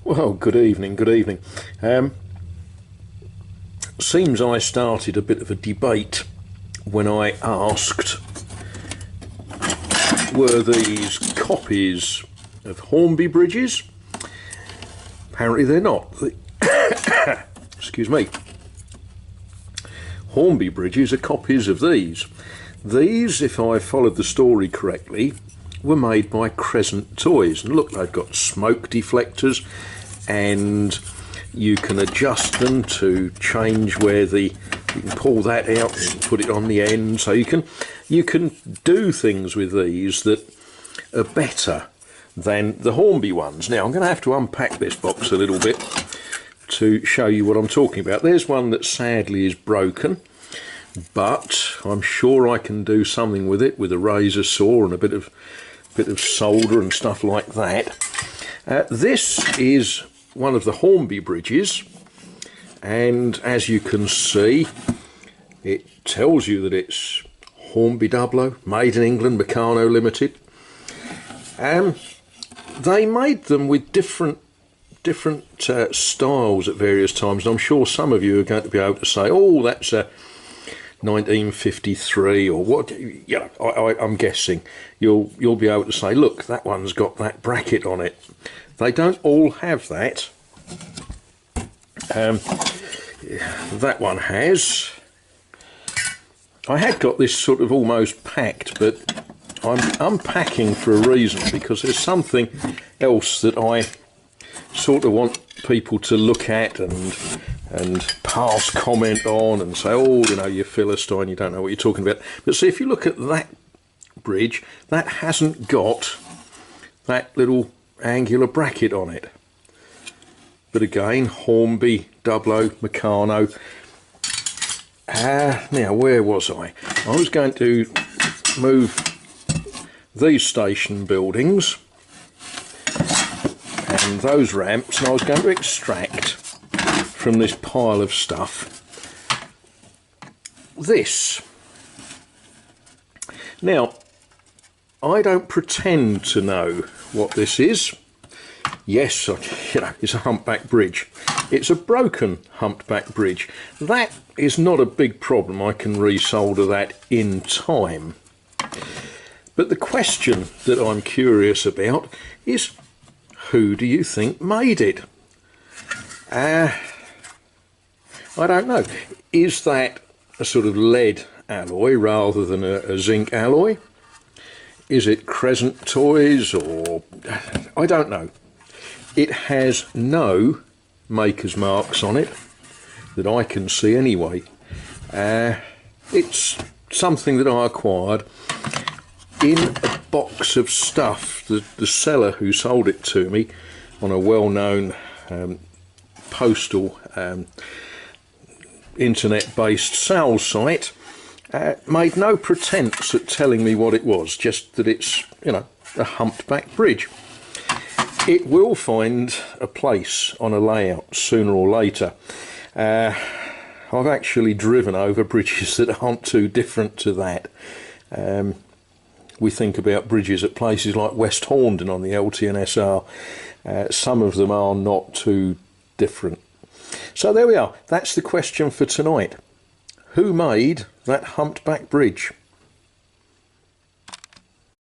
Well, good evening, good evening. Seems I started a bit of a debate when I asked, were these copies of Hornby bridges? Apparently they're not. Excuse me. Hornby bridges are copies of these. These, if I followed the story correctly, were made by Crescent Toys. And look, they've got smoke deflectors, and you can adjust them to change where you can pull that out and put it on the end. So you can do things with these that are better than the Hornby ones. Now I'm going to have to unpack this box a little bit to show you what I'm talking about. There's one that sadly is broken, but I'm sure I can do something with it with a razor saw and a bit of solder and stuff like that. This is one of the Hornby bridges, and as you can see, it tells you that it's Hornby Dublo, made in England, Meccano Limited. They made them with different styles at various times, and I'm sure some of you are going to be able to say, oh, that's a 1953 or what. You know, I'm guessing you'll be able to say, look, that one's got that bracket on it. They don't all have that. That one has. I had got this sort of almost packed, but I'm unpacking for a reason, because there's something else that I sort of want people to look at and pass comment on and say, oh, you know, you Philistine, you don't know what you're talking about. But see, if you look at that bridge, that hasn't got that little angular bracket on it. But again, Hornby, Dublo, Meccano. Now, where was I? I was going to move these station buildings and those ramps, and I was going to extract from this pile of stuff this. Now, I don't pretend to know what this is. Yes, you know, it's a humpback bridge. It's a broken humpback bridge. That is not a big problem. I can resolder that in time. But the question that I'm curious about is, who do you think made it? I don't know. Is that a sort of lead alloy rather than a zinc alloy? Is it Crescent Toys, or I don't know. It has no maker's marks on it that I can see anyway. It's something that I acquired in a box of stuff. The seller who sold it to me on a well-known postal internet-based sales site made no pretense at telling me what it was, just that it's, you know, a humpback bridge. It will find a place on a layout sooner or later. I've actually driven over bridges that aren't too different to that. We think about bridges at places like West Horndon on the LTNSR. Some of them are not too different. So there we are. That's the question for tonight. Who made that humpback bridge?